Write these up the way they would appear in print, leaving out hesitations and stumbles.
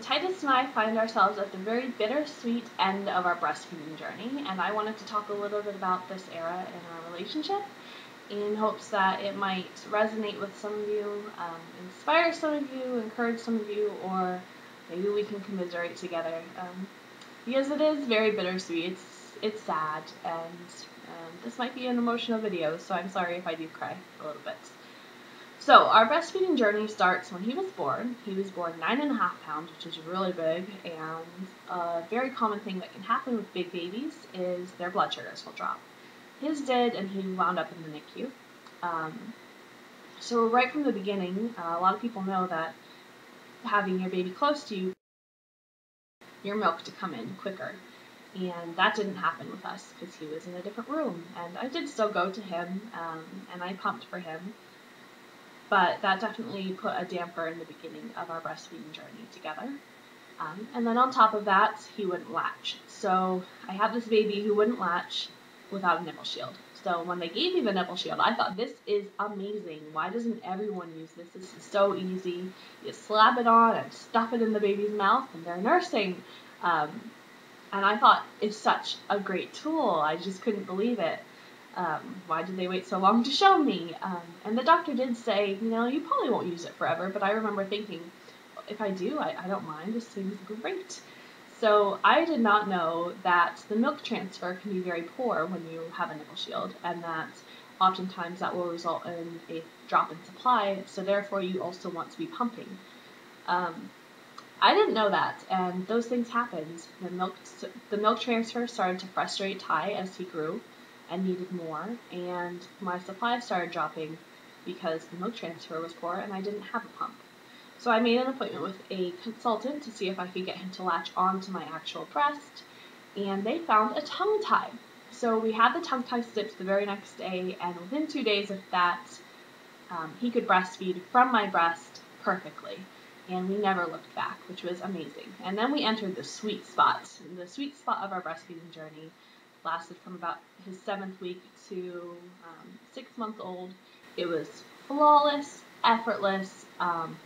Titus and I find ourselves at the very bittersweet end of our breastfeeding journey, and I wanted to talk a little bit about this era in our relationship in hopes that it might resonate with some of you, inspire some of you, encourage some of you, or maybe we can commiserate together. Because it is very bittersweet, it's sad, and this might be an emotional video, so I'm sorry if I do cry a little bit. So our breastfeeding journey starts when he was born. He was born 9.5 pounds, which is really big, and a very common thing that can happen with big babies is their blood sugars will drop. His did, and he wound up in the NICU. So right from the beginning, a lot of people know that having your baby close to you, your milk to come in quicker. And that didn't happen with us because he was in a different room. And I did still go to him, and I pumped for him. But that definitely put a damper in the beginning of our breastfeeding journey together. And then on top of that, he wouldn't latch. So I have this baby who wouldn't latch without a nipple shield. So when they gave me the nipple shield, I thought, this is amazing. Why doesn't everyone use this? This is so easy. You slap it on and stuff it in the baby's mouth, and they're nursing. And I thought, it's such a great tool. I just couldn't believe it. Why did they wait so long to show me? And the doctor did say, you probably won't use it forever, but I remember thinking, if I do, I don't mind. This seems great. So I did not know that the milk transfer can be very poor when you have a nipple shield, and that oftentimes that will result in a drop in supply, so therefore you also want to be pumping. I didn't know that, and those things happened. The milk transfer started to frustrate Ty as he grew and needed more, and my supply started dropping because the milk transfer was poor and I didn't have a pump. So I made an appointment with a consultant to see if I could get him to latch onto my actual breast, and they found a tongue tie. So we had the tongue tie stitched the very next day, and within 2 days of that, he could breastfeed from my breast perfectly. And we never looked back, which was amazing. And then we entered the sweet spot. The sweet spot of our breastfeeding journey lasted from about his 7th week to 6 months old. It was flawless, effortless,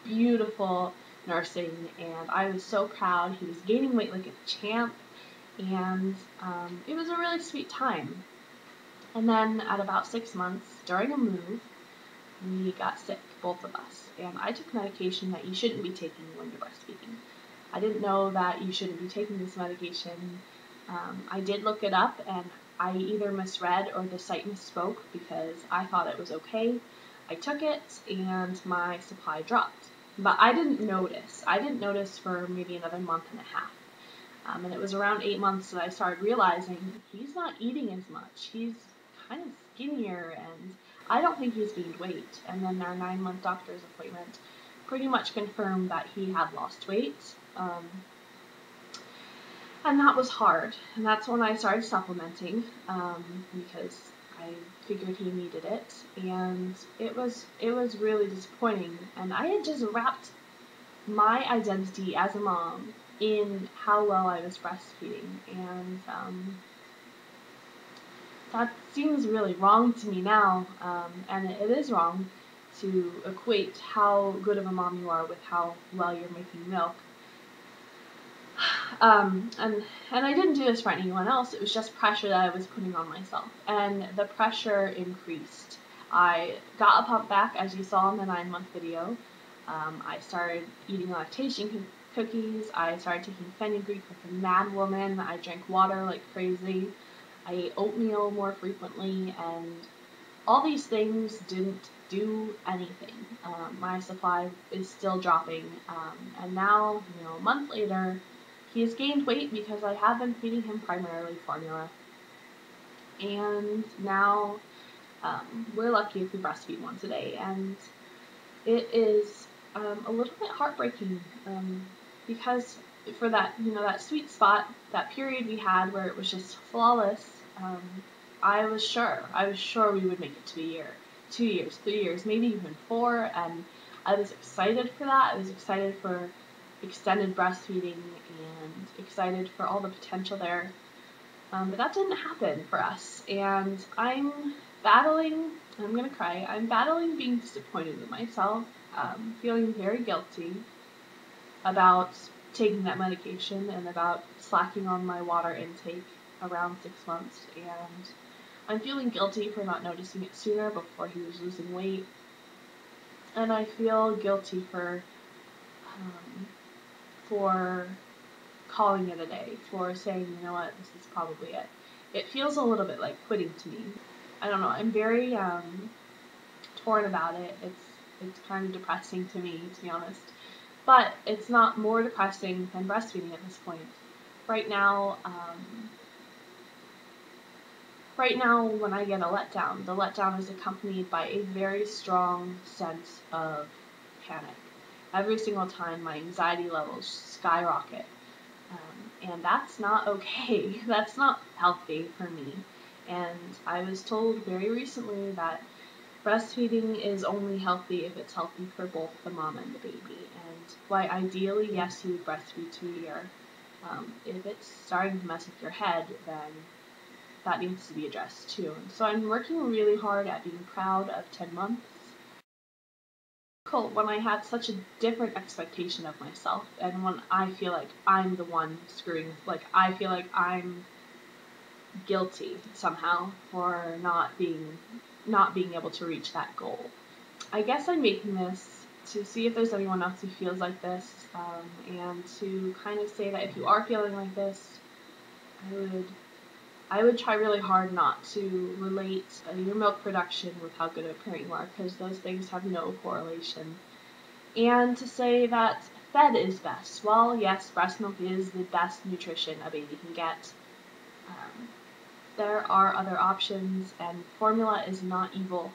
beautiful nursing, and I was so proud. He was gaining weight like a champ, and it was a really sweet time. And then at about 6 months, during a move, we got sick, both of us, and I took medication that you shouldn't be taking when you're breastfeeding. I didn't know that you shouldn't be taking this medication. I did look it up, and I either misread or the site misspoke because I thought it was okay. I took it, and my supply dropped. But I didn't notice. I didn't notice for maybe another month and a half. And it was around 8 months that I started realizing he's not eating as much. He's kind of skinnier, and I don't think he's gained weight. And then our 9-month doctor's appointment pretty much confirmed that he had lost weight. And that was hard. And that's when I started supplementing because I figured he needed it. And it was really disappointing. And I had just wrapped my identity as a mom in how well I was breastfeeding. And that seems really wrong to me now, and it is wrong to equate how good of a mom you are with how well you're making milk. And I didn't do this for anyone else. It was just pressure that I was putting on myself, and the pressure increased. I got a pump back, as you saw in the 9-month video. I started eating lactation cookies. I started taking fenugreek like a mad woman. I drank water like crazy. I ate oatmeal more frequently, and all these things didn't do anything. My supply is still dropping, and now, a month later, he has gained weight because I have been feeding him primarily formula. And now, we're lucky if we breastfeed once a day, and it is a little bit heartbreaking because for that, that sweet spot, that period we had where it was just flawless, I was sure we would make it to a year, 2 years, 3 years, maybe even 4, and I was excited for that. I was excited for extended breastfeeding and excited for all the potential there, but that didn't happen for us, and I'm battling being disappointed in myself, feeling very guilty about taking that medication and about slacking on my water intake around 6 months, and I'm feeling guilty for not noticing it sooner before he was losing weight, and I feel guilty for calling it a day, for saying, you know what, this is probably it. It feels a little bit like quitting to me. I don't know, I'm very torn about it. It's kind of depressing to me, to be honest. But it's not more depressing than breastfeeding at this point. Right now, when I get a letdown, the letdown is accompanied by a very strong sense of panic. Every single time, my anxiety levels skyrocket. And that's not okay. That's not healthy for me. And I was told very recently that breastfeeding is only healthy if it's healthy for both the mom and the baby. And while ideally, yes, you would breastfeed to a year, if it's starting to mess with your head, then that needs to be addressed too. And so I'm working really hard at being proud of 10 months. When I had such a different expectation of myself, and when I feel like I'm the one screwing, like I feel like I'm guilty somehow for not being able to reach that goal. I guess I'm making this to see if there's anyone else who feels like this, and to kind of say that if you are feeling like this, I would try really hard not to relate your milk production with how good of a parent you are, because those things have no correlation. And to say that fed is best. Well, yes, breast milk is the best nutrition a baby can get. There are other options, and formula is not evil.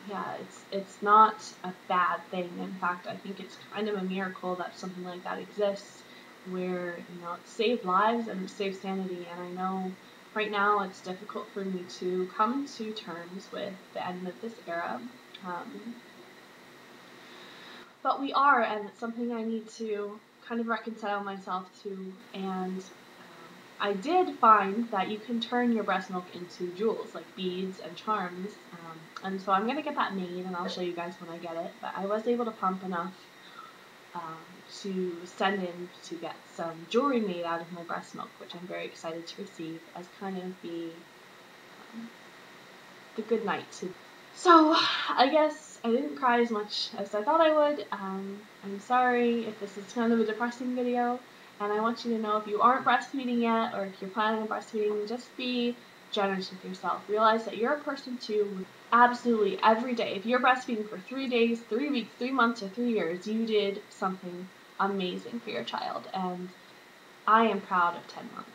Yeah, it's not a bad thing. In fact, I think it's kind of a miracle that something like that exists, where, you know, it saved lives and it saved sanity. And I know right now it's difficult for me to come to terms with the end of this era. But we are, and it's something I need to kind of reconcile myself to. And I did find that you can turn your breast milk into jewels, like beads and charms, and so I'm going to get that made, and I'll show you guys when I get it. But I was able to pump enough to send in to get some jewelry made out of my breast milk, which I'm very excited to receive as kind of the good night. So I guess I didn't cry as much as I thought I would. I'm sorry if this is kind of a depressing video, and I want you to know, if you aren't breastfeeding yet, or if you're planning on breastfeeding, just be generous with yourself. Realize that you're a person too. Absolutely every day. If you're breastfeeding for 3 days, 3 weeks, 3 months, or 3 years, you did something amazing for your child, and I am proud of 10 months.